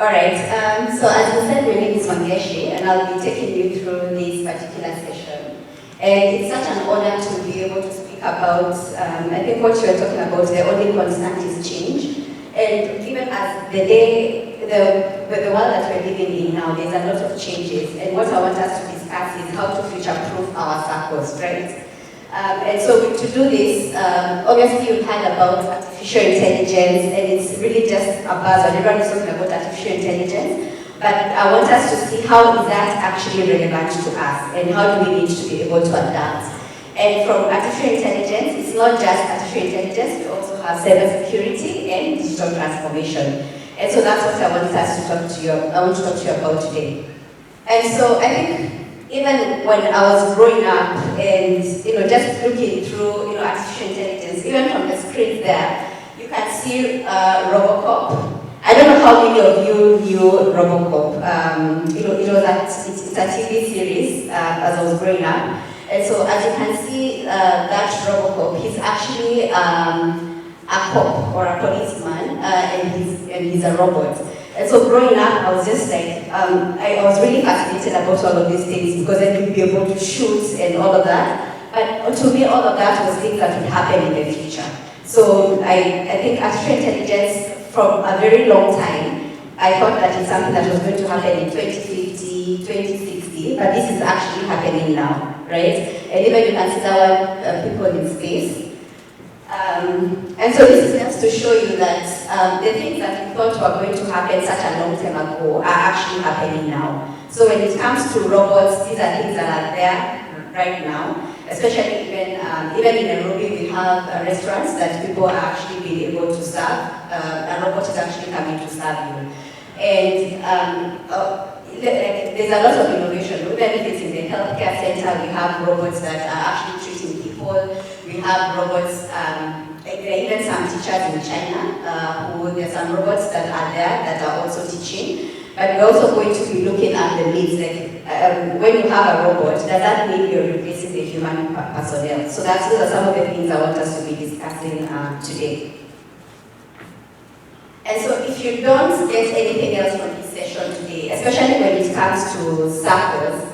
Alright, so as I said, my name is Mangeshi, and I'll be taking you through this particular session. And it's such an honor to be able to speak about, I think what you're talking about, the only constant is change. And even as the world that we're living in now, there's a lot of changes. And what I want us to discuss is how to future-proof our SACCOs, right? And so to do this, obviously you've heard about artificial intelligence, and it's really just a buzzword. Everyone is talking about artificial intelligence, but I want us to see how is that actually relevant to us, and how do we need to be able to adapt. And from artificial intelligence, it's not just artificial intelligence, we also have cybersecurity and digital transformation. And so that's what I want us to talk to you. I want to talk to you about today. And so I think even when I was growing up and just looking through artificial intelligence, even from the screen there, you can see Robocop. I don't know how many of you knew Robocop. It's a TV series as I was growing up. And so as you can see, that Robocop, he's actually a cop or a policeman, and he's a robot. And so growing up, I was just like, I was really fascinated about all of these things because I would be able to shoot and all of that. But to me, all of that was things that would happen in the future. So I think artificial intelligence, from a very long time, I thought that it's something that was going to happen in 2050, 2060, but this is actually happening now, right? And even you can see that one, people in space. And so this is just to show you that the things that we thought were going to happen such a long time ago are actually happening now. So when it comes to robots, these are things that are there right now. Especially even in Nairobi, we have restaurants that people are actually being able to serve. A robot is actually coming to serve you. And there's a lot of innovation. Even if it's in the healthcare center, we have robots that are actually treating people. We have robots, there are even some teachers in China, there are some robots that are there that are also teaching. But we're also going to be looking at the needs. Like when you have a robot, does that mean you're replacing the human personnel? So those are some of the things I want us to be discussing today. And so if you don't get anything else from this session today, especially when it comes to SACCOs,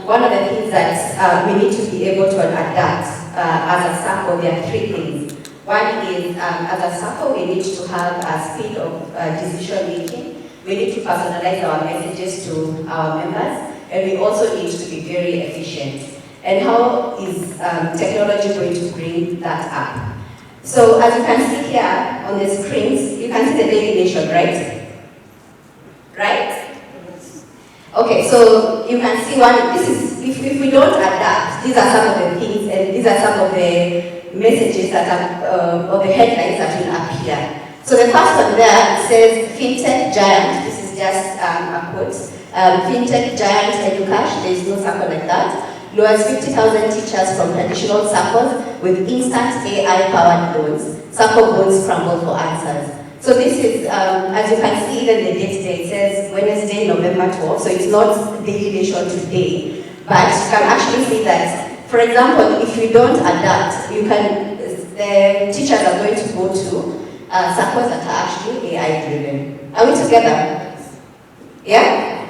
one of the things that we need to be able to adapt as a SACCO, there are three things. One is, as a SACCO, we need to have a speed of decision making. We need to personalize our messages to our members, and we also need to be very efficient. And how is technology going to bring that up? So as you can see here on the screens, you can see the Daily Nation, right? Right? Okay, so you can see this is, if we don't adapt, these are some of the things, and these are some of the messages that are, or the headlines that will appear. So the first one there says, FinTech Giant, this is just a quote, FinTech Giant Educash, there is no SACCO like that, lures 50,000 teachers from traditional SACCOs with instant AI-powered loans. SACCO boards crumble for answers. So this is, as you can see, even the date today, it says Wednesday, November 12th, so it's not Daily Nation today. But you can actually see that, for example, if you don't adapt, the teachers are going to go to SACCOs that are actually AI-driven. Are we together? Yeah?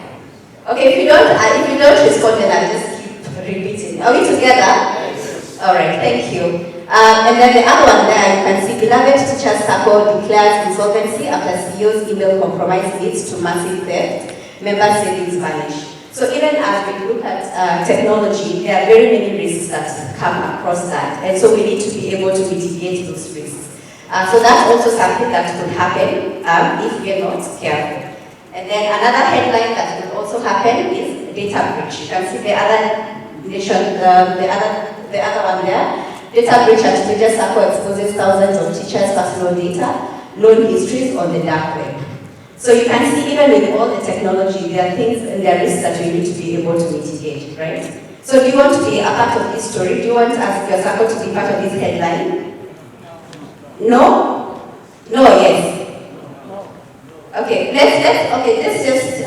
Okay, if you don't respond, then I'll just keep repeating. Are we together? Yes. All right, thank you. And then the other one there, you can see, beloved teachers SACCO declares insolvency after CEO's email compromise leads to massive theft. Member savings vanish. So even as we look at technology, there are very many risks that come across that, and so we need to be able to mitigate those risks. So that's also something that could happen if we're not careful. And then another headline that will also happen is data breach. You can see the other nation, the other one there. Data breach at major SACCO exposes thousands of teachers' personal data, loan histories on the dark web. So you can see even with all the technology, there are things and there are risks that we need to be able to mitigate, right? So do you want to be a part of this story? Do you want us, your SACCO, to be part of this headline? No? No, yes. Okay, let's just,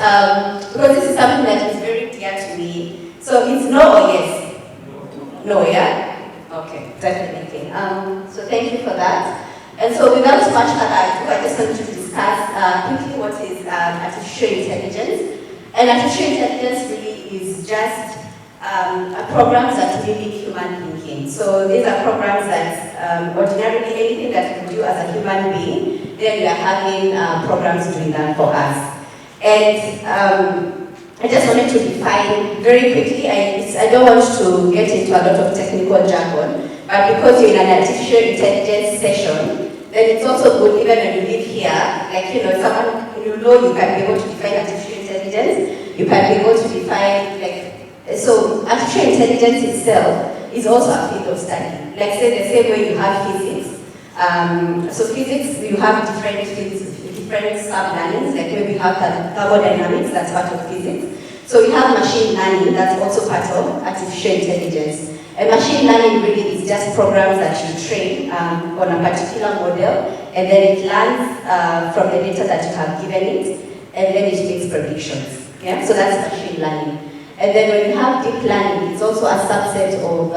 because this is something that is very clear to me. So it's no or yes? No, yeah? Okay, definitely. So thank you for that. And so without much ado, I just want to discuss quickly what is artificial intelligence. And artificial intelligence really is just programs that mimic human thinking. So these are programs that ordinarily anything that we do as a human being, then we are having programs doing that for us. And I just wanted to define very quickly, I don't want to get into a lot of technical jargon, but because you're in an artificial intelligence session, then it's also good even when you live here, like, someone, you can be able to define artificial intelligence, you can be able to define, so artificial intelligence itself is also a field of study. Like, say the same way you have physics. So physics, you have different fields, different sub-learnings, like maybe you have thermodynamics, that's part of physics. So you have machine learning, that's also part of artificial intelligence. And machine learning really is just programs that you train on a particular model, and then it learns from the data that you have given it, and then it makes predictions. Yeah? So that's machine learning. And then when you have deep learning, it's also a subset of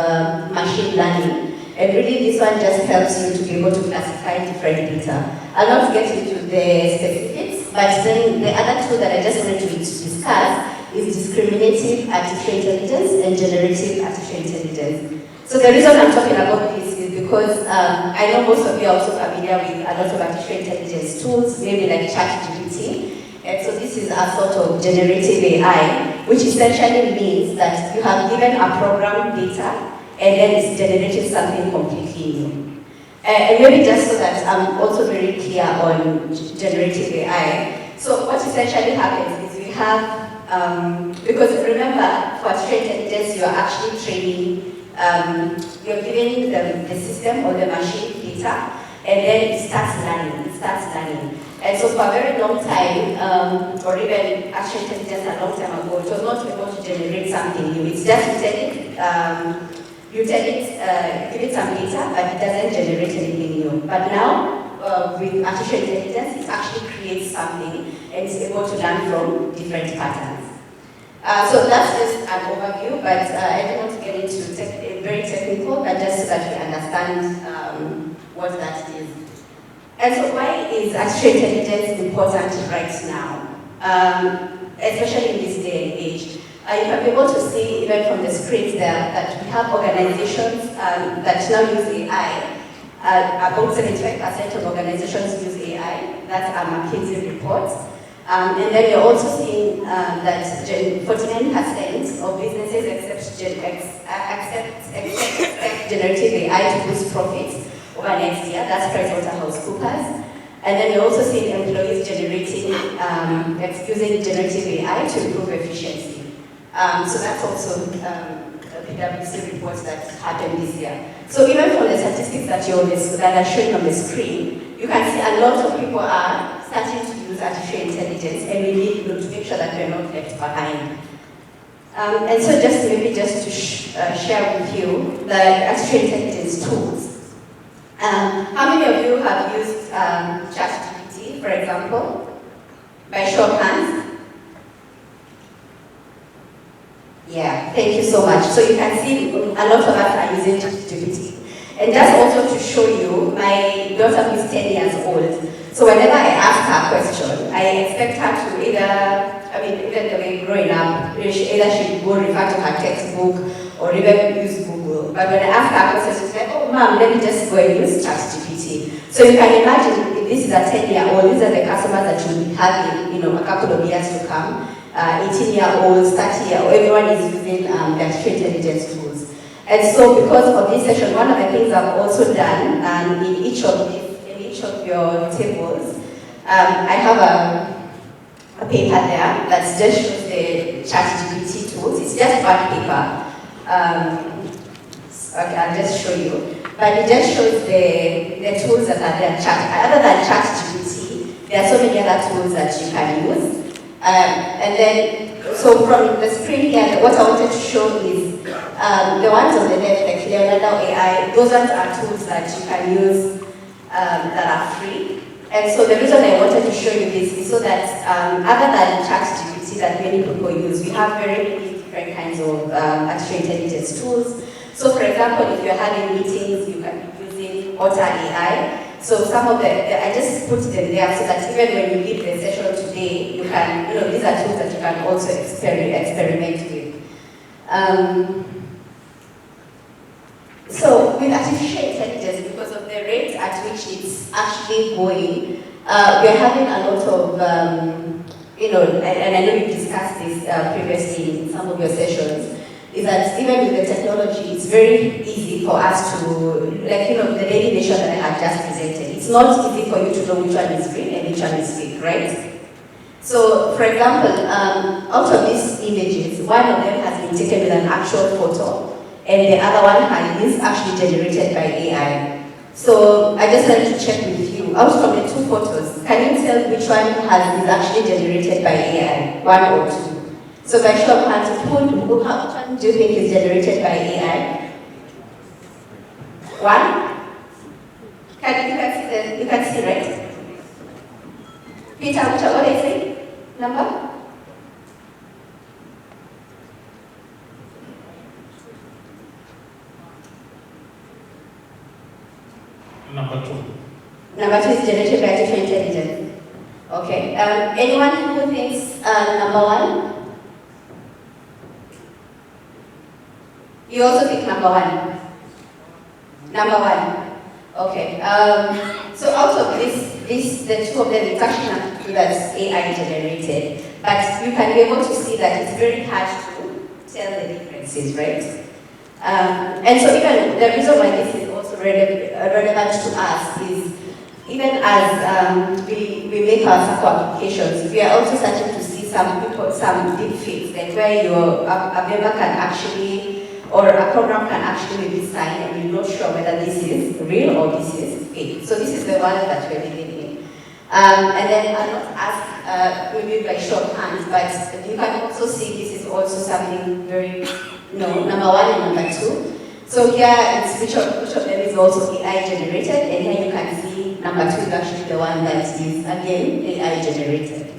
machine learning. And really this one just helps you to be able to classify different data. I'll not get into the specifics, but then the other two that I just wanted to discuss is discriminative artificial intelligence and generative artificial intelligence. So the reason I'm talking about this is because I know most of you are also familiar with a lot of artificial intelligence tools, maybe like ChatGPT. And so this is a sort of generative AI, which essentially means that you have given a program data and then it's generated something completely new. And maybe just so that I'm also very clear on generative AI. So what essentially happens is we have, because remember, for artificial intelligence, you're actually training, you're giving the system or the machine data, and then it starts learning. And so for a very long time, or even artificial intelligence a long time ago, it was not able to generate something new. It's just you tell it, give it some data, but it doesn't generate anything new. But now, with artificial intelligence, it actually creates something and is able to learn from different patterns. So that's just an overview, but I don't want to get into very technical, but just so that we understand what that is. And so why is artificial intelligence important right now, especially in this day and age? You can be able to see even from the screens there that we have organizations that now use AI. About 75% of organizations use AI. That's a McKinsey report. And then you're also seeing that 49% of businesses expect generative AI to boost profits over next year. That's PricewaterhouseCoopers. And then you're also seeing employees generating, using generative AI to improve efficiency. So that's also a PwC report that happened this year. So even from the statistics that are showing on the screen, you can see a lot of people are starting to use artificial intelligence, and we need to make sure that we're not left behind. And so just to share with you the artificial intelligence tools. How many of you have used ChatGPT, for example? By show of hands? Yeah, thank you so much. So you can see a lot of us are using ChatGPT. And just also to show you, my daughter is 10 years old. So whenever I ask her a question, I expect her to even the way growing up, either she will refer to her textbook or even use Google. But when I ask her a question, she's like, oh mom, let me just go and use ChatGPT. So you can imagine if this is a 10-year-old, these are the customers that you'll be having, a couple of years to come. 18-year-olds, 30-year-olds, everyone is using the artificial intelligence tools. And so because of this session, one of the things I've also done in each of your tables, I have a paper there that just shows the ChatGPT tools. It's just one paper. Okay, I'll just show you. But it just shows the tools that are there. Other than ChatGPT, there are so many other tools that you can use. And then, so from the screen here, what I wanted to show is the ones on the left, like Leonardo AI, those ones are tools that you can use that are free. And so the reason I wanted to show you this is so that other than ChatGPT that many people use, we have very many different kinds of artificial intelligence tools. So for example, if you're having meetings, you can be using Otter AI. So some of I just put them there so that even when you leave the session today, you can these are tools that you can also experiment with. So with artificial intelligence, because of the rate at which it's actually going, we're having a lot of, and I know you discussed this previously in some of your sessions, is that even with the technology, it's very easy for us to, the daily nation that I have just presented, it's not easy for you to know which one is real and which one is fake, right? So, for example, out of these images, one of them has been taken with an actual photo, and the other one is actually generated by AI. So, I just wanted to check with you, out from the two photos, can you tell which one is actually generated by AI, one or two? So by show of hands, which one do you think is generated by AI? One? You can see, right? Peter, what is it? Number? Number 2. Number 2 is generated by artificial intelligence. Okay. Anyone who thinks number 1? You also think number 1? Number 1. Okay. So out of the two of them, it's actually that's AI generated. But you can be able to see that it's very hard to tell the differences, right? And so even the reason why this is also relevant to us is even as we make our Sacco applications, we are also starting to see some deep fakes, like where a member can actually, or a program can actually be signed and you're not sure whether this is real or this is fake. So this is the one that we're living in. And then I'll not ask maybe by short hands, but you can also see this is also something very, number 1 and number 2. So here it's which of them is also AI generated, and here you can see number 2 is actually the one that is again AI generated.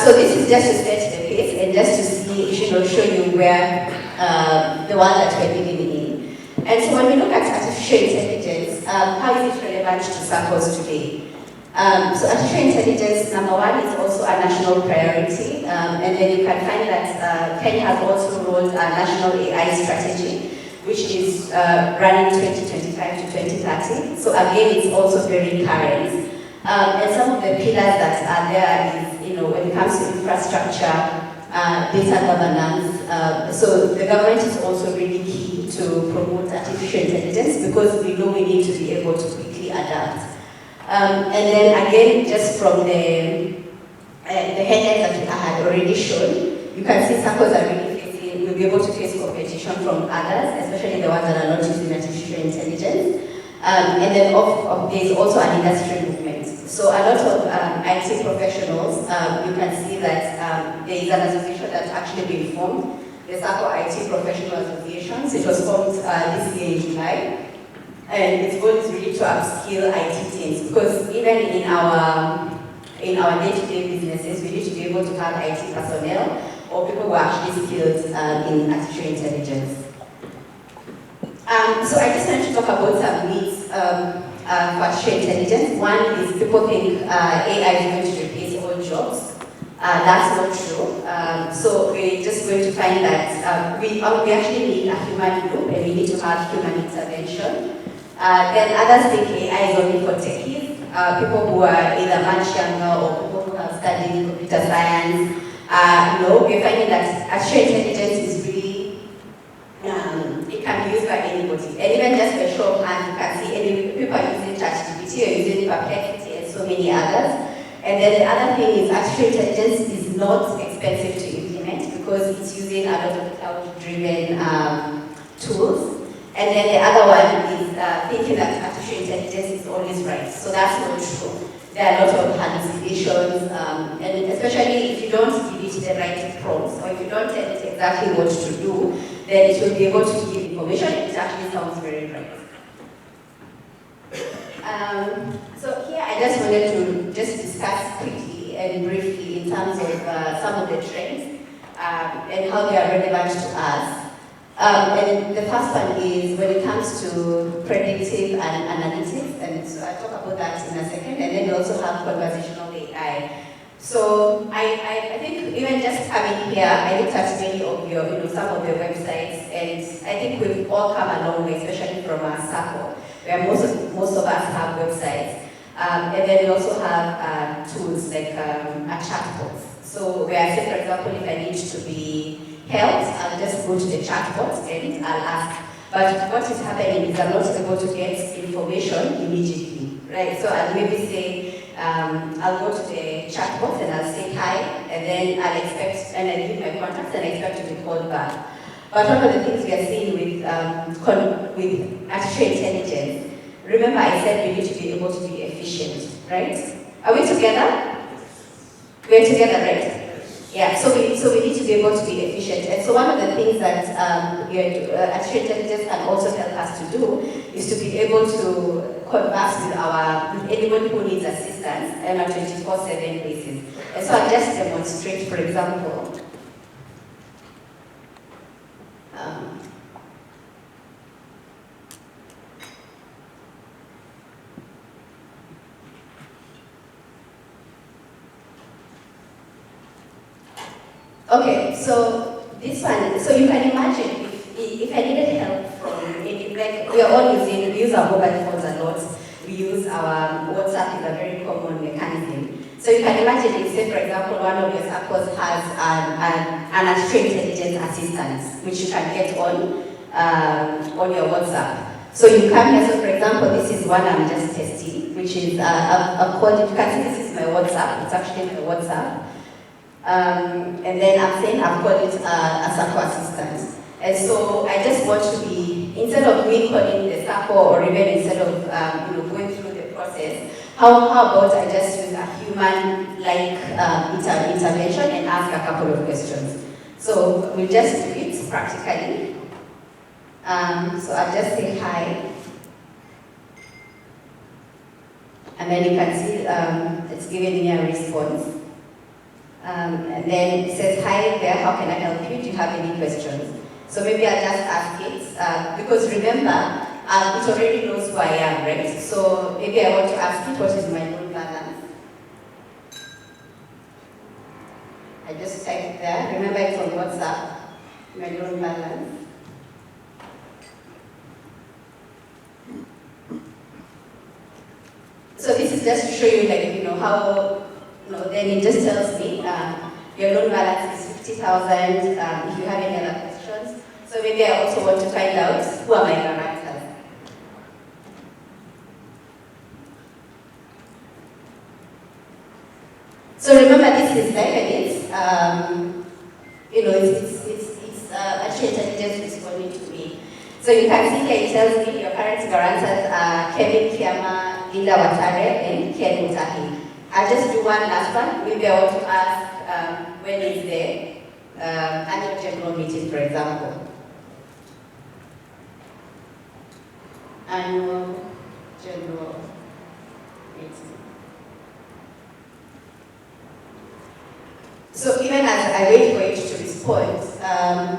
So this is just to set the pace and just to see, show you where the one that we're living in. And so when we look at artificial intelligence, how is it relevant to SACCOs today? So artificial intelligence, number 1, is also a national priority, and then you can find that Kenya has also rolled a national AI strategy, which is running 2025 to 2030. So again, it's also very current. And some of the pillars that are there is, when it comes to infrastructure, data governance. So the government is also really key to promote artificial intelligence because we know we need to be able to quickly adapt. And then again, just from the headlines that we had already shown, you can see SACCOs are really will be able to face competition from others, especially the ones that are not using artificial intelligence. And then there is also an industry movement. So a lot of IT professionals, you can see that there is an association that's actually been formed, the Sacco IT Professional Associations. It was formed this year in July. And its goal is really to upskill IT teams, because even in our day-to-day businesses, we need to be able to have IT personnel or people who are actually skilled in artificial intelligence. So I just want to talk about some myths for artificial intelligence. One is people think AI is going to replace all jobs. That's not true. So we're just going to find that we actually need a human group and we need to have human intervention. Then others think AI is only for techies, people who are either much younger or people who have studied computer science. No, we're finding that artificial intelligence is really, it can be used by anybody. And even just by show of hands, you can see people are using ChatGPT or using Perplexity and so many others. And then the other thing is artificial intelligence is not expensive to implement because it's using a lot of cloud-driven tools. And then the other one is thinking that artificial intelligence is always right. So that's not true. There are a lot of hallucinations, and especially if you don't give it the right prompts, or if you don't tell it exactly what to do, then it will be able to give information. It actually sounds very right. So here I just wanted to just discuss quickly and briefly in terms of some of the trends and how they are relevant to us. And the first one is when it comes to predictive and analytics, and so I'll talk about that in a second, and then we also have conversational AI. So I think even just coming here, I looked at many of your, some of your websites, and I think we've all come a long way, especially from our Sacco, where most of us have websites. And then we also have tools like a chatbot. So where, say for example, if I need to be helped, I'll just go to the chatbot and I'll ask. But what is happening is I'm not able to get information immediately, right? So I'll maybe say, I'll go to the chatbot and I'll say hi, and then I'll expect, and I'll give my contacts and I expect to be called back. But one of the things we are seeing with artificial intelligence, remember I said we need to be able to be efficient, right? Are we together? We're together, right? Yeah, so we need to be able to be efficient. And so one of the things that artificial intelligence can also help us to do is to be able to converse with anyone who needs assistance on a 24/7 basis. And so I'll just demonstrate, for example. Okay, so this one, so you can imagine if I needed help from, like we use our mobile phones a lot. We use our WhatsApp is a very common mechanism. So you can imagine if, say for example, one of your SACCOs has an artificial intelligence assistant, which you can get on your WhatsApp. So you come here, so for example, this is one I'm just testing, which is I've called it, you can see this is my WhatsApp, it's actually my WhatsApp. And then I'm saying I've called it a Sacco assistant. And so I just want to be, instead of me calling the Sacco or even instead of going through the process, how about I just use a human-like intervention and ask a couple of questions. So we'll just do it practically. So I'll just say hi. And then you can see it's giving me a response. And then it says, hi there, how can I help you? Do you have any questions? So maybe I'll just ask it, because remember, it already knows who I am, right? So maybe I want to ask it, what is my loan balance? I just type it there. Remember, it's on WhatsApp, my loan balance. So this is just to show you, like, how. No, then it just tells me your loan balance is 50,000. If you have any other questions, so maybe I also want to find out who are my guarantors. So remember, this is evidence. It's artificial intelligence responding to me. So you can see here it tells me your current guarantors are Kevin Kiama, Linda Watare, and Ken Mutahi. I'll just do one last one. Maybe I want to ask when is the annual general meeting, for example. Annual general meeting. So even as I wait for it to respond,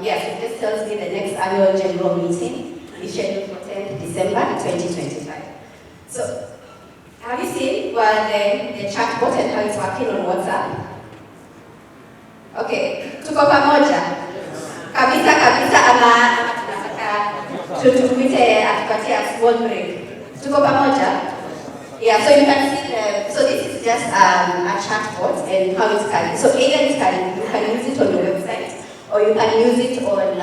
yes, it just tells me the next annual general meeting is scheduled for 10th December 2025. So have you seen the chatbot and how it's working on WhatsApp? Okay, tuko pamoja kabisa ama tunataka tutumite atupatie small break. Tuko pamoja? Yeah, so you can see so this is just a chatbot and how it can. So either you can use it on your website or you can use it on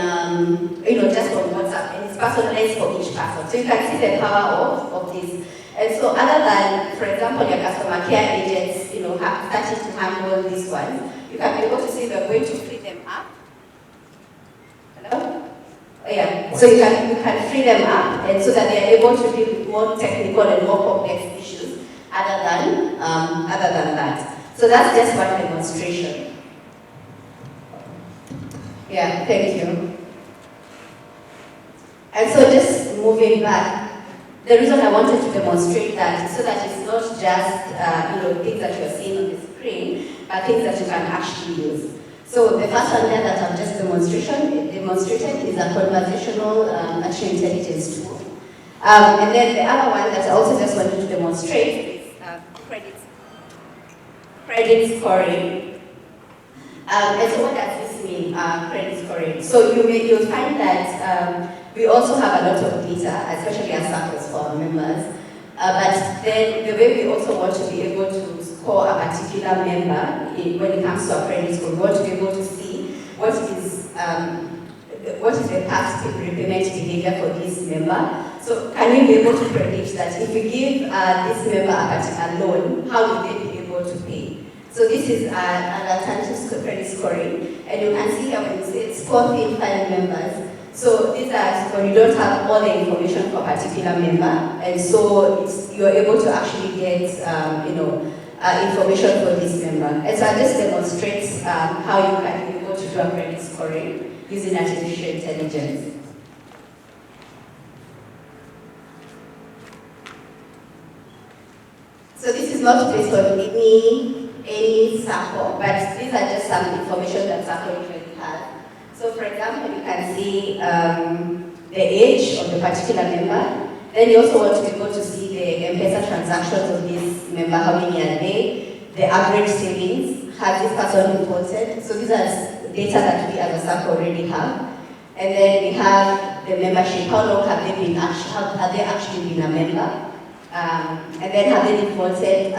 just on WhatsApp, and it's personalized for each person. So you can see the power of this. And so other than, for example, your customer care agents, starting to handle this one, you can be able to see we're going to free them up. Hello? Oh, yeah. So you can free them up, and so that they are able to deal with more technical and more complex issues other than that. So that's just one demonstration. Yeah, thank you. And so just moving back, the reason I wanted to demonstrate that is so that it's not just things that you're seeing on the screen, but things that you can actually use. So the first one there that I've just demonstrated is a conversational artificial intelligence tool. And then the other one that I also just wanted to demonstrate is credit. credit scoring. And so what does this mean, credit scoring? So you'll find that we also have a lot of data, especially as SACCOs for our members. But then the way we also want to be able to score a particular member when it comes to our credit score, we want to be able to see what is the past repayment behavior for this member. So can we be able to predict that if we give this member a loan, how will they be able to pay? So this is an alternative credit scoring, and you can see here when it's 4 file members. So these are when you don't have all the information for a particular member, and so you're able to actually get information for this member. And so I just demonstrate how you can be able to do a credit scoring using artificial intelligence. So this is not based on any Sacco, but these are just some information that Sacco usually has. So for example, you can see the age of the particular member. Then you also want to be able to see the M-Pesa transactions of this member, how many are they, the average savings, has this person reported. So these are data that we as a Sacco already have. And then we have the membership, how long have they been have they actually been a member? And then have they reported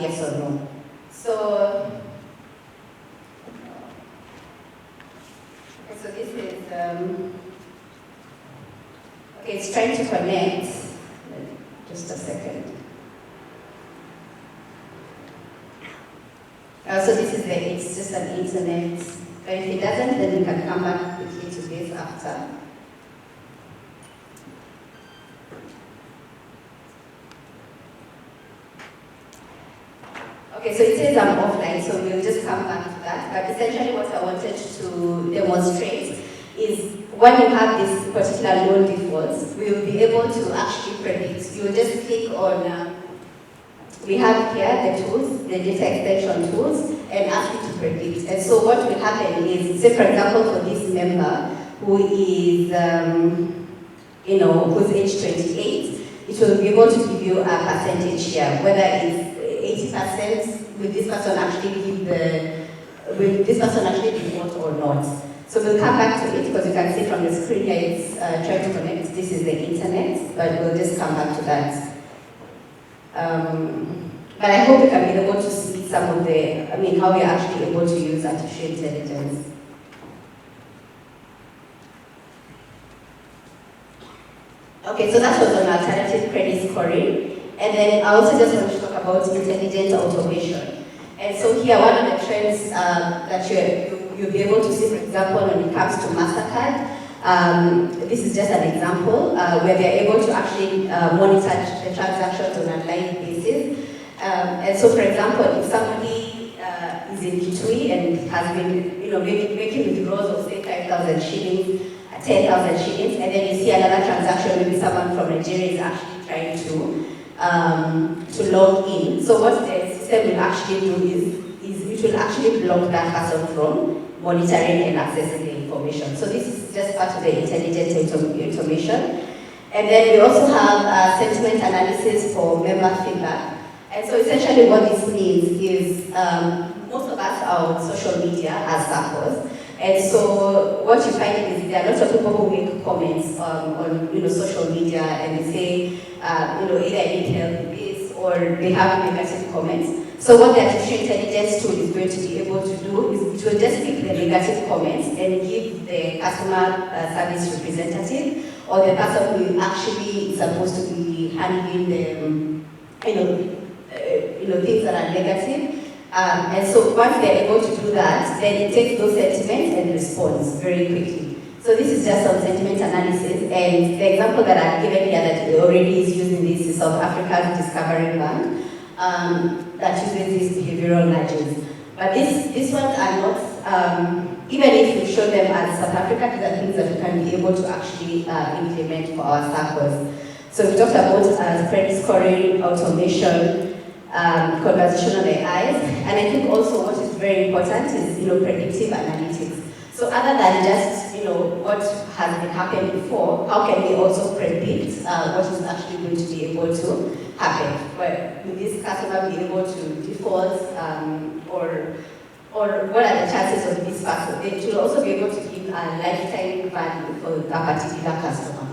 yes or no? So this is, okay, it's trying to connect. Just a second. So this is it's just an internet. But if it doesn't, then we can come back quickly to this after. Okay, so it says I'm offline, so we'll just come back to that. But essentially what I wanted to demonstrate is when you have this particular loan defaults, we will be able to actually predict. You'll just click on, we have here the tools, the data extension tools, and ask you to predict. And so what will happen is, say for example for this member who is, who's age 28, it will be able to give you a percentage here, whether it's 80% will this person actually default or not. So we'll come back to it because you can see from the screen here it's trying to connect. This is the internet, but we'll just come back to that. But I hope you can be able to see some of how we are actually able to use artificial intelligence. Okay, so that was an alternative credit scoring. And then I also just want to talk about intelligent automation. And so here, one of the trends that you'll be able to see, for example, when it comes to MasterCard, this is just an example where they're able to actually monitor the transactions on a live basis. And so, for example, if somebody is in Kitui and has been, making withdrawals of say 5,000 shillings, 10,000 shillings, and then you see another transaction, maybe someone from Nigeria is actually trying to log in. So what the system will actually do is it will actually block that person from monitoring and accessing the information. So this is just part of the intelligent automation. And then we also have sentiment analysis for member feedback. And so essentially what this means is most of us are on social media as SACCOs. And so what you find is there are lots of people who make comments on social media and they say either I need help with this or they have negative comments. So what the artificial intelligence tool is going to be able to do is it will just pick the negative comments and give the customer service representative or the person who actually is supposed to be handling the things that are negative. And so once they're able to do that, then it takes those sentiments and responds very quickly. So this is just some sentiment analysis, and the example that I've given here that already is using this is South Africa's Discovery Bank that uses these behavioral nudges. But these ones are not, even if you show them as South Africa, these are things that we can be able to actually implement for our SACCOs. So we talked about credit scoring, automation, conversational AIs, and I think also what is very important is predictive analytics. So other than just, what has been happened before, how can we also predict what is actually going to be able to happen? Will this customer be able to default, or what are the chances of this person? It will also be able to give a lifetime value for that particular customer.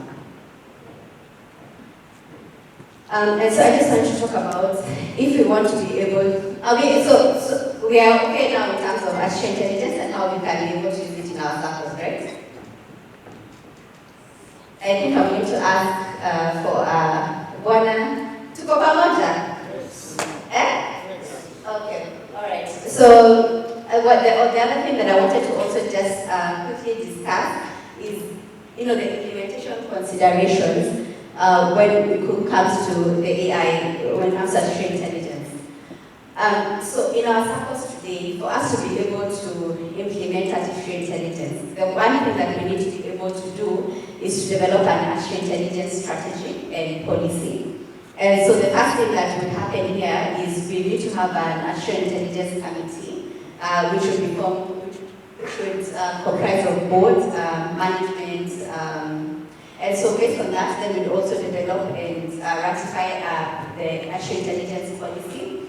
And so I just want to talk about if we want to be able, so we are okay now in terms of artificial intelligence and how we can be able to use it in our Saccos, right? I think I'm going to ask for Bwana to go pamoja. Yes. Okay, all right. So the other thing that I wanted to also just quickly discuss is, the implementation considerations when it comes to the AI, when it comes to artificial intelligence. So in our Saccos today, for us to be able to implement artificial intelligence, the one thing that we need to be able to do is to develop an artificial intelligence strategy and policy. And so the first thing that will happen here is we need to have an artificial intelligence committee, which will be formed, which would comprise of board, management, and so based on that, then we'll also develop and ratify the artificial intelligence policy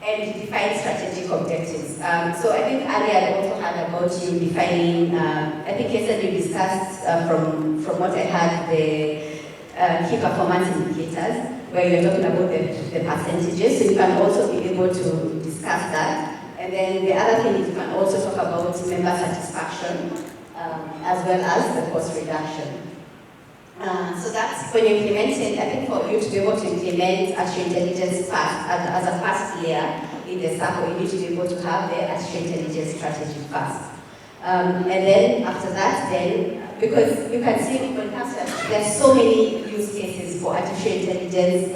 and define strategic objectives. So I think earlier I also had about you defining, I think yesterday we discussed from what I had, the key performance indicators, where you're talking about the percentages, so you can also be able to discuss that. And then the other thing is you can also talk about member satisfaction, as well as the cost reduction. So that's when you're implementing, I think for you to be able to implement artificial intelligence as a first layer in the Sacco, you need to be able to have the artificial intelligence strategy first. And then after that, because you can see when it comes to, there's so many use cases for artificial intelligence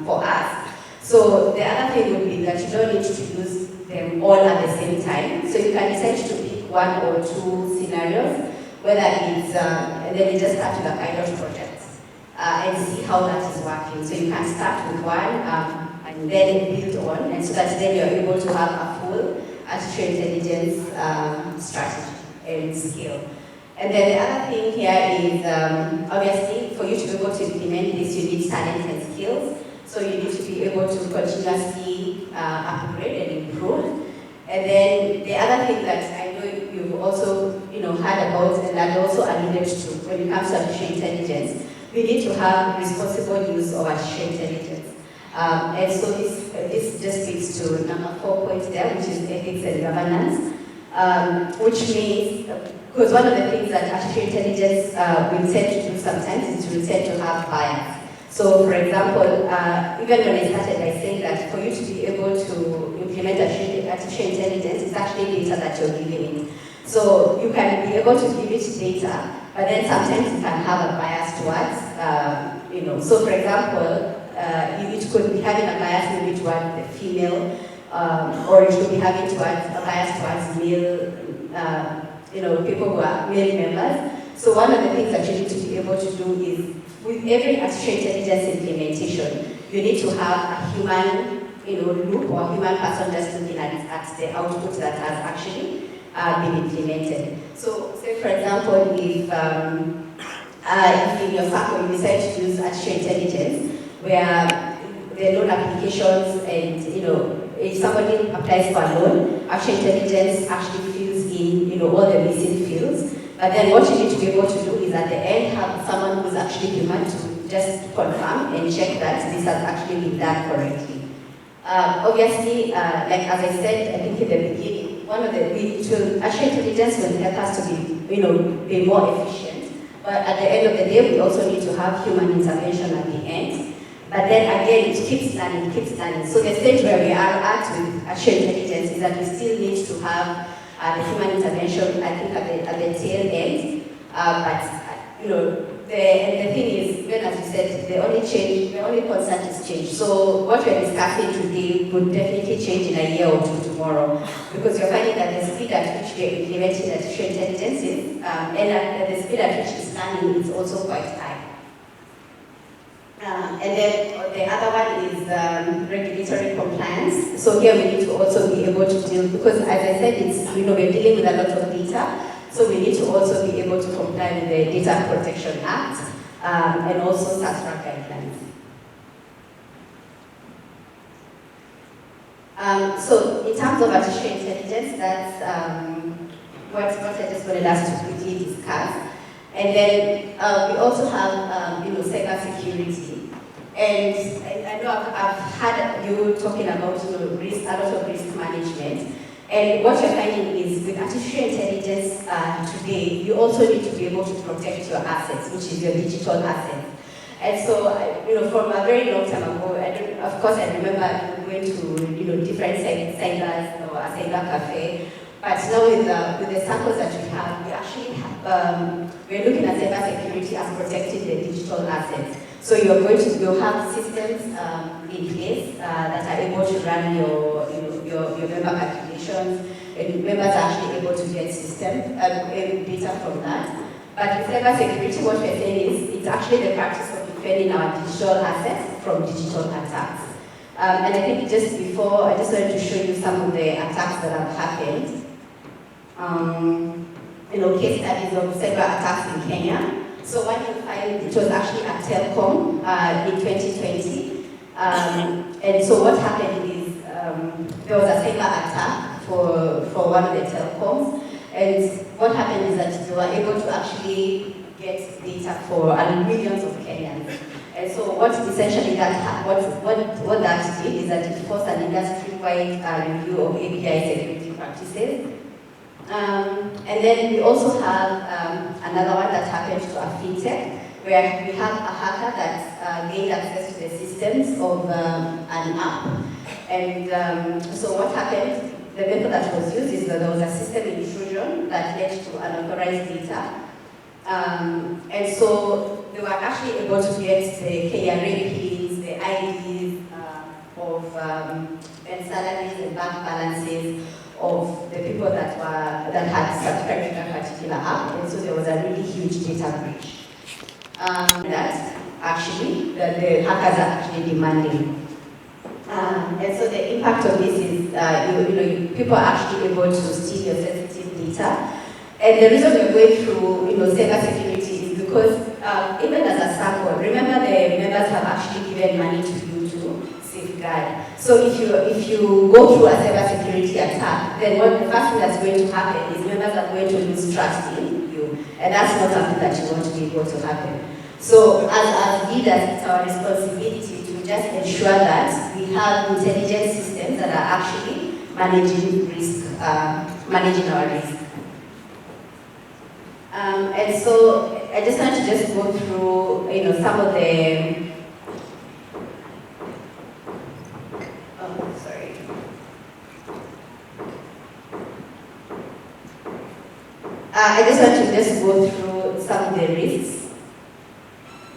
for us. So the other thing would be that you don't need to use them all at the same time. So you can decide to pick one or two scenarios, whether it's, and then you just start with a pilot project and see how that is working. So you can start with one and then build on, and so that then you're able to have a full artificial intelligence strategy and skill. And then the other thing here is, obviously, for you to be able to implement this, you need talent and skills. So you need to be able to continuously upgrade and improve. And then the other thing that I know you've also heard about, and I've also alluded to when it comes to artificial intelligence, we need to have responsible use of artificial intelligence. And so this just speaks to number 4 point there, which is ethics and governance, which means, because one of the things that artificial intelligence will tend to do sometimes is it will tend to have bias. So for example, even when I started by saying that for you to be able to implement artificial intelligence, it's actually data that you're giving it. So you can be able to give it data, but then sometimes you can have a bias towards, so for example, it could be having a bias maybe towards the female, or it could be having a bias towards male, people who are male members. So one of the things that you need to be able to do is, with every artificial intelligence implementation, you need to have a human, loop or a human person just looking at the output that has actually been implemented. So, say for example, if in your Sacco you decide to use artificial intelligence, where the loan applications and if somebody applies for a loan, artificial intelligence actually fills in all the missing fields. But then what you need to be able to do is at the end have someone who's actually human to just confirm and check that this has actually been done correctly. Obviously, like as I said, I think in the beginning, one of the artificial intelligence will help us to be more efficient. But at the end of the day, we also need to have human intervention at the end. But then again, it keeps learning, So the stage where we are at with artificial intelligence is that we still need to have the human intervention, I think, at the tail end. The thing is, when as you said, the only constant is change. So what we're discussing today would definitely change in a year or two tomorrow, because you're finding that the speed at which we're implementing artificial intelligence is, and the speed at which it's learning is also quite high. And then the other one is regulatory compliance. So here we need to also be able to deal, because as I said, it's we're dealing with a lot of data. So we need to also be able to comply with the Data Protection Act and also SACCO guidelines. So in terms of artificial intelligence, that's what I just wanted us to quickly discuss. And then we also have cybersecurity. And I know I've had you talking about risk, a lot of risk management. And what you're finding is with artificial intelligence today, you also need to be able to protect your assets, which is your digital assets. And so, from a very long time ago, of course, I remember going to different cybers or a cyber cafe. But now with the Saccos that we have, we actually have, we're looking at cybersecurity as protecting the digital assets. So you'll have systems in place that are able to run your member calculations, and members are actually able to get data from that. But with cybersecurity, what we're saying is it's actually the practice of defending our digital assets from digital attacks. And I think just before, I just wanted to show you some of the attacks that have happened. Case studies of cyber attacks in Kenya. So one you find, it was actually at Telcom in 2020. And so what happened is there was a cyber attack for one of the telecoms. And what happened is that they were able to actually get data for millions of Kenyans. And so what essentially what that did is that it forced an industry-wide review of API security practices. And then we also have another one that happened to a fintech, where we have a hacker that gained access to the systems of an app. And so what happened, the method that was used is that there was a system intrusion that led to unauthorized data. And so they were actually able to get the KRA pins, the IDs of and salaries and bank balances of the people that had subscribed to that particular app, and so there was a really huge data breach. That actually, the hackers are actually demanding. And so the impact of this is, people are actually able to steal your sensitive data. And the reason we're going through, cybersecurity is because even as a Sacco, remember the members have actually given money to you to safeguard. So if you go through a cybersecurity attack, then the first thing that's going to happen is members are going to lose trust in you, and that's not something that you want to be able to happen. So as leaders, it's our responsibility to just ensure that we have intelligent systems that are actually managing risk, managing our risk. And so I just want to just go through, some of the. I just want to just go through some of the risks.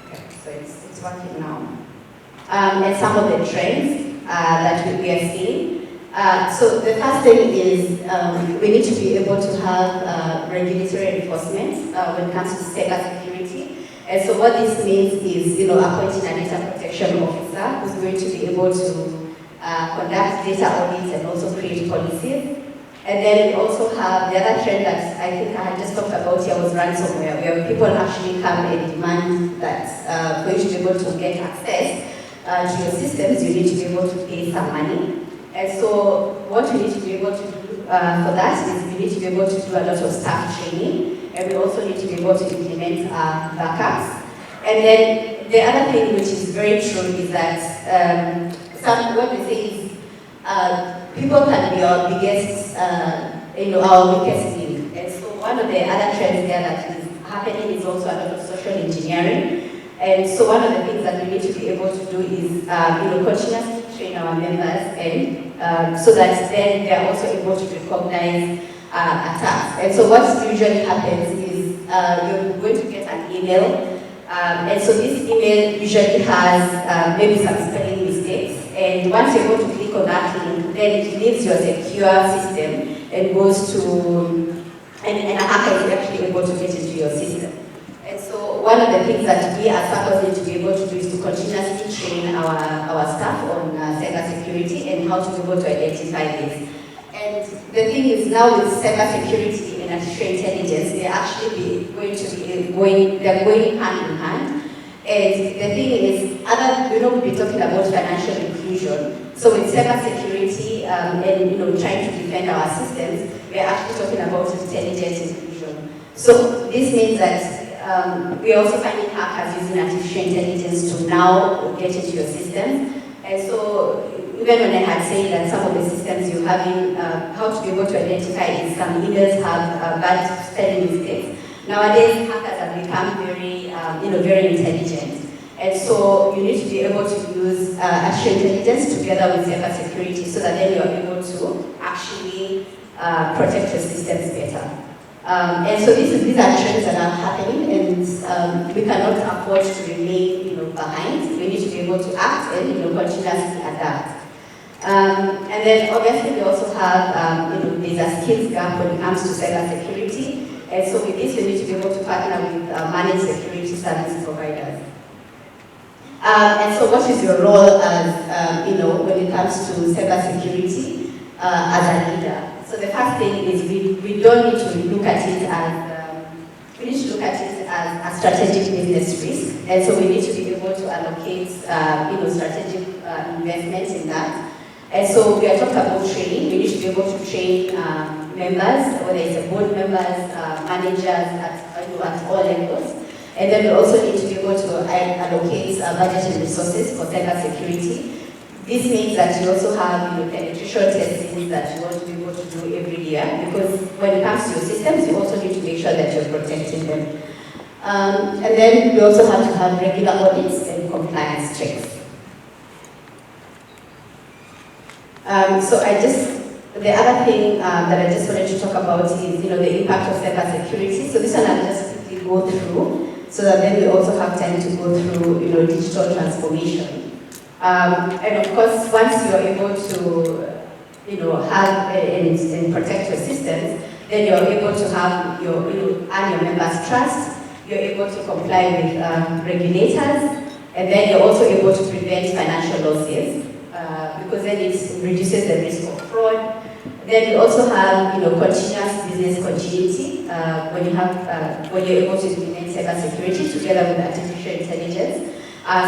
Okay, so it's working now. And some of the trends that we are seeing. So the first thing is we need to be able to have regulatory enforcement when it comes to cybersecurity. And so what this means is, appointing a data protection officer who's going to be able to conduct data audits and also create policies. And then we also have the other trend that I think I had just talked about here was ransomware, where people actually come and demand that for you to be able to get access to your systems, you need to be able to pay some money. And so what we need to be able to do for that is we need to be able to do a lot of staff training, and we also need to be able to implement backups. And then the other thing which is very true is that what we say is people can be our biggest, our weakest link. And so one of the other trends there that is happening is also a lot of social engineering. And so one of the things that we need to be able to do is, continuously train our members, and so that then they are also able to recognize attacks. And so what usually happens is you're going to get an email, and so this email usually has maybe some spelling mistakes. And once you're able to click on that link, then it leaves your secure system and goes to, and a hacker is actually able to get into your system. And so one of the things that we as SACCOs need to be able to do is to continuously train our staff on cybersecurity and how to be able to identify this. And the thing is now with cybersecurity and in artificial intelligence, they're actually they're going hand in hand. And the thing is, we'll be talking about financial inclusion. So with cybersecurity and trying to defend our systems, we're actually talking about intelligent inclusion. So this means that we're also finding hackers using artificial intelligence to now get into your systems. And so even when I had said that some of the systems you're having, how to be able to identify is some emails have bad spelling mistakes. Nowadays, hackers have become very intelligent. And so you need to be able to use artificial intelligence together with cybersecurity so that then you're able to actually protect your systems better. And so these are trends that are happening, and we cannot afford to remain behind. We need to be able to act and continuously adapt. And then obviously we also have there's a skills gap when it comes to cybersecurity. And so with this, we need to be able to partner with managed security service providers. And so what is your role as, when it comes to cybersecurity as a leader? So the first thing is we don't need to look at it as a strategic business risk. And so we need to be able to allocate, strategic investments in that. And so we are talking about training. We need to be able to train members, whether it's board members, managers at all levels. And then we also need to be able to allocate budget and resources for cybersecurity. This means that you also have penetration testing that you want to be able to do every year, because when it comes to your systems, you also need to make sure that you're protecting them. And then we also have to have regular audits and compliance checks. The other thing that I just wanted to talk about is, the impact of cybersecurity. So this one I'll just quickly go through, so that then we also have time to go through, digital transformation. And of course, once you're able to, have and protect your systems, then you're able to have earn your members' trust. You're able to comply with regulators, and then you're also able to prevent financial losses. Because then it reduces the risk of fraud. Then we also have, continuous business continuity when you're able to implement cybersecurity together with artificial intelligence,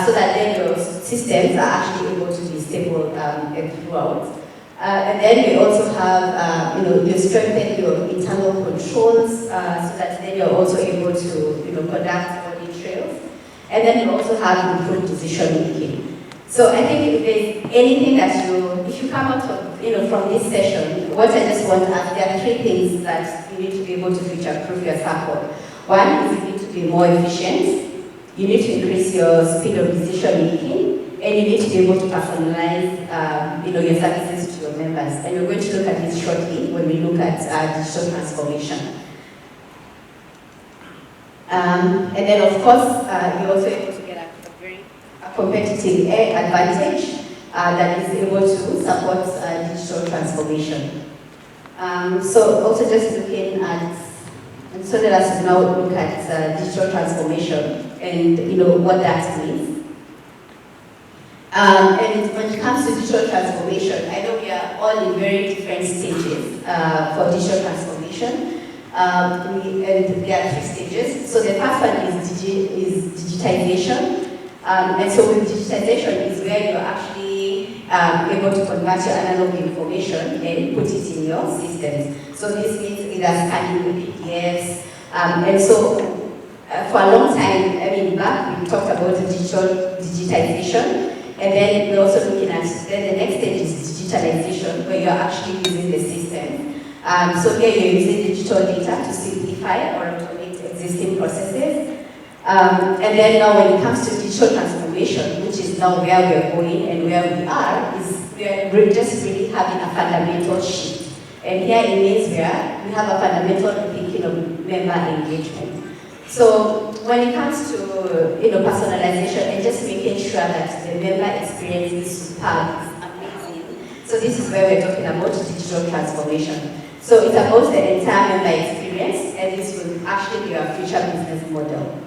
so that then your systems are actually able to be stable throughout. And then we also have, you strengthen your internal controls, so that then you're also able to, conduct audit trails. And then you also have improved decision making. So I think if there's anything that if you come out of, from this session, what I just want to ask, there are 3 things that you need to be able to future-proof your Sacco. One is you need to be more efficient, you need to increase your speed of decision making, and you need to be able to personalize, your services to your members. And we're going to look at this shortly when we look at digital transformation. And then, of course, you're also able to get a competitive advantage that is able to support digital transformation. So also just looking at, and so let us now look at digital transformation and what that means. And when it comes to digital transformation, I know we are all in very different stages for digital transformation. And there are 3 stages. So the first one is digitization. And so with digitization is where you're actually able to convert your analog information and put it in your systems. So this means either scanning the PDFs. And so for a long time, back we talked about the digitization. And then we're also looking at, then the next stage is digitalization, where you're actually using the system. So here you're using digital data to simplify or automate existing processes. And then now when it comes to digital transformation, which is now where we're going and where we are, is we're just really having a fundamental shift. And here it means where we have a fundamental thinking of member engagement. So when it comes to personalization and just making sure that the member experience is superb, is amazing. So this is where we're talking about digital transformation. So it's about the entire member experience, and this will actually be our future business model.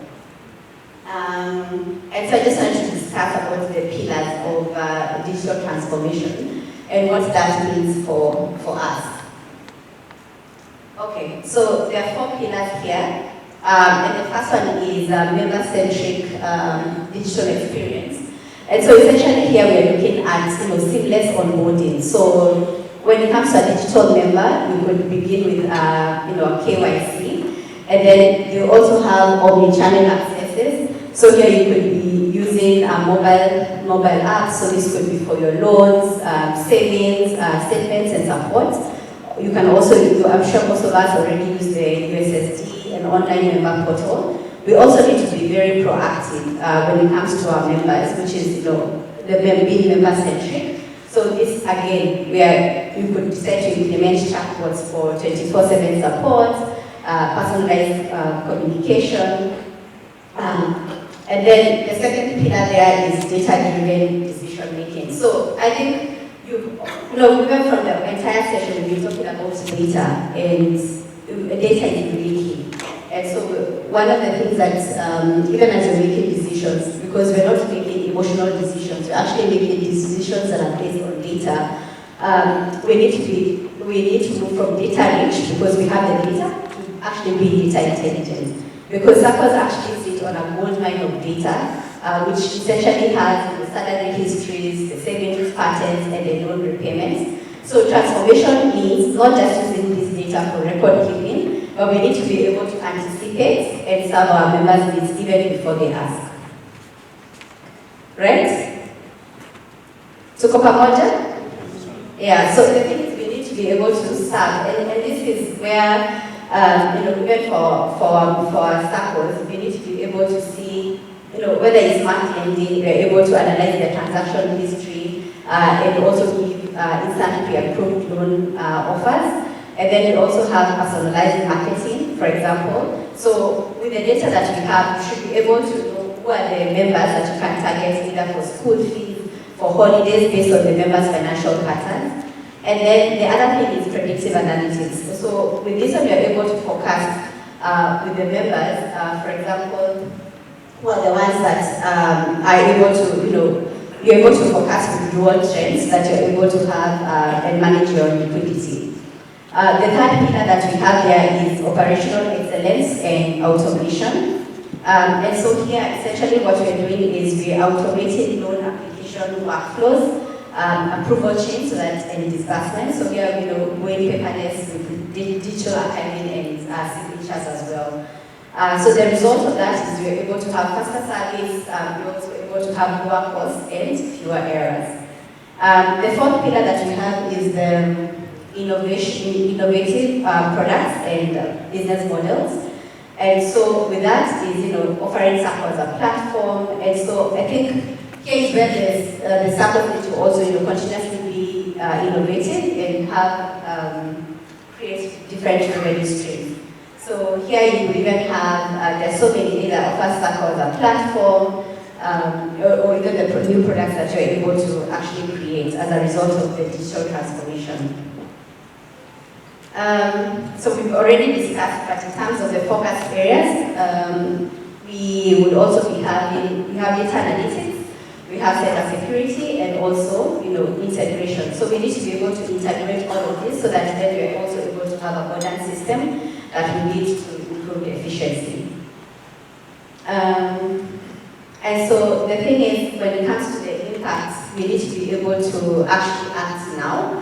And so I just wanted to discuss about the pillars of digital transformation and what that means for us. Okay, so there are 4 pillars here. And the first one is member-centric digital experience. And so essentially here we are looking at seamless onboarding. So when it comes to a digital member, we could begin with KYC. And then you also have omni-channel accesses. So here you could be using mobile apps. So this could be for your loans, savings, statements and support. You can also, I'm sure most of us already use the USSD and online member portal. We also need to be very proactive when it comes to our members, which is being member-centric. So this again, where you could decide to implement chatbots for 24/7 support, personalized communication. And then the second pillar there is data-driven decision making. So I think even from the entire session we've been talking about data, and data is really key. And so one of the things that even as we're making decisions, because we're not making emotional decisions, we're actually making decisions that are based on data. We need to move from data rich, because we have the data, to actually be data intelligent. Because SACCOs actually sit on a gold mine of data, which essentially has the salary histories, the savings patterns, and the loan repayments. So transformation means not just using this data for record keeping, but we need to be able to anticipate and serve our members' needs even before they ask. Right? Tuko pamoja? Yeah, so the thing is we need to be able to serve, and this is where even for our SACCOs, we need to be able to see, whether it's smart lending, we're able to analyze the transaction history, and also give instant pre-approved loan offers. And then we also have personalized marketing, for example. So with the data that we have, we should be able to know who are the members that you can target, either for school fees, for holidays, based on the members' financial patterns. And then the other thing is predictive analytics. So with this one, we are able to forecast with the members, for example, who are the ones that are able to, you're able to forecast withdrawal trends that you're able to have and manage your liquidity. The third pillar that we have there is operational excellence and automation. And so here, essentially what we're doing is we're automating loan application workflows, approval chains, and disbursement. So here, going paperless with digital archiving and signatures as well. So the result of that is we're able to have faster service, we're also able to have lower costs and fewer errors. The fourth pillar that we have is the innovative products and business models. And so with that is, offering SACCO as a platform. And so I think here is where the SACCO need to also, continuously be innovative and have create different revenue streams. So here you would even have, there's so many that offer SACCO as a platform, or even the new products that you're able to actually create as a result of the digital transformation. So we've already discussed, but in terms of the focus areas, we would also be having, we have data analytics, we have cybersecurity, and also, integration. So we need to be able to integrate all of this so that then we're also able to have a modern system that will lead to improved efficiency. And so the thing is, when it comes to the impact, we need to be able to actually act now.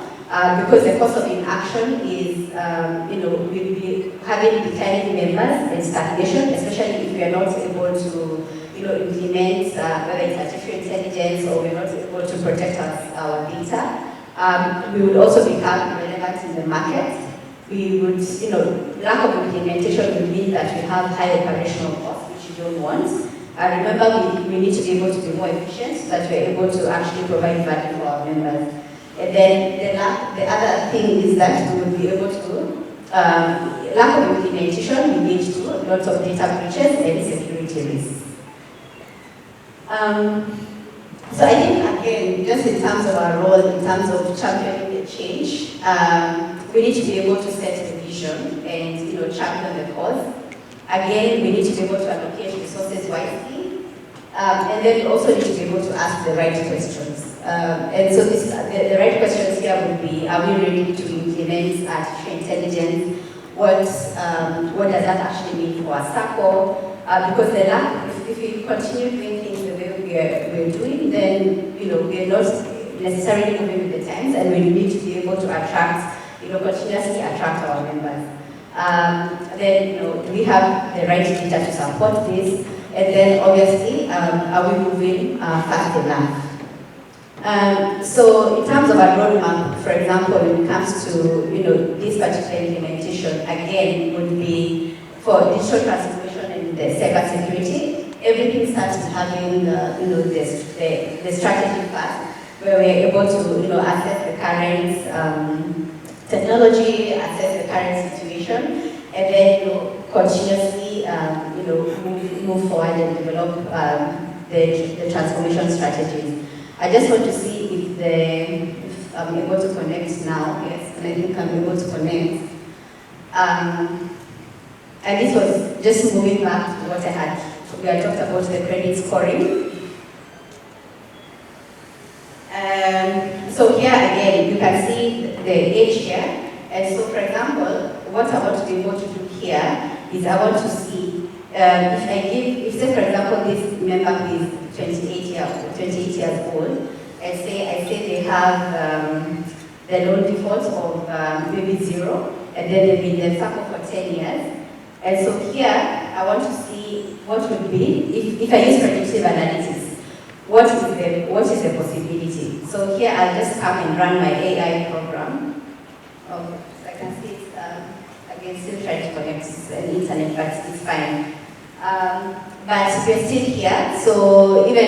Because the cost of inaction is, we'll be having declining members and stagnation, especially if we are not able to, implement whether it's artificial intelligence or we're not able to protect our data. We would also become irrelevant in the market. We would, lack of implementation would mean that we have high operational costs, which you don't want. Remember, we need to be able to be more efficient so that we're able to actually provide value for our members. And then the other thing is that we will be able to, lack of implementation will lead to lots of data breaches and security risks. So I think, again, just in terms of our role, in terms of championing the change, we need to be able to set the vision and champion the cause. Again, we need to be able to allocate resources wisely. And then we also need to be able to ask the right questions. And so the right questions here would be, are we ready to implement artificial intelligence? what does that actually mean for a Sacco? Because the lack, if we continue doing things the way we're doing, then we're not necessarily moving with the times, and we need to be able to attract, continuously attract our members. Then we have the right data to support this, and then obviously, are we moving fast enough? So in terms of a roadmap, for example, when it comes to this particular implementation, again would be for digital transformation and the cybersecurity. Everything starts with having the strategy part, where we're able to assess the current technology, assess the current situation, and then continuously move forward and develop the transformation strategies. I just want to see if I'm able to connect now. Yes, and I think I'm able to connect. And this was just moving back to what I had. We had talked about the credit scoring. So here again, you can see the age here. And so, for example, what I want to be able to do here is I want to see if say, for example, this member who is 28 years old, and I say they have the loan default of maybe 0, and then they've been in the Sacco for 10 years. And so here, I want to see what would be, if I use predictive analysis, what is the possibility? So here, I'll just come and run my AI program. Oh, so I can see it's, again, still trying to connect to the internet, but it's fine. But we're still here, so even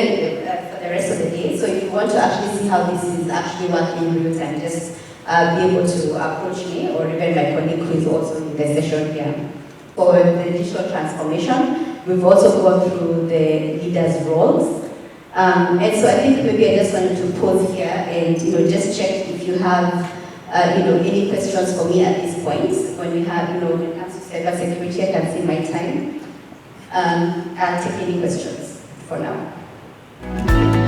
for the rest of the day, so if you want to actually see how this is actually working in real time, just be able to approach me, or even my colleague who is also in the session here. For the digital transformation, we've also gone through the leaders' roles. And so I think maybe I just wanted to pause here and just check if you have any questions for me at this point. When we have, when it comes to cybersecurity, I can see my time. I'll take any questions for now.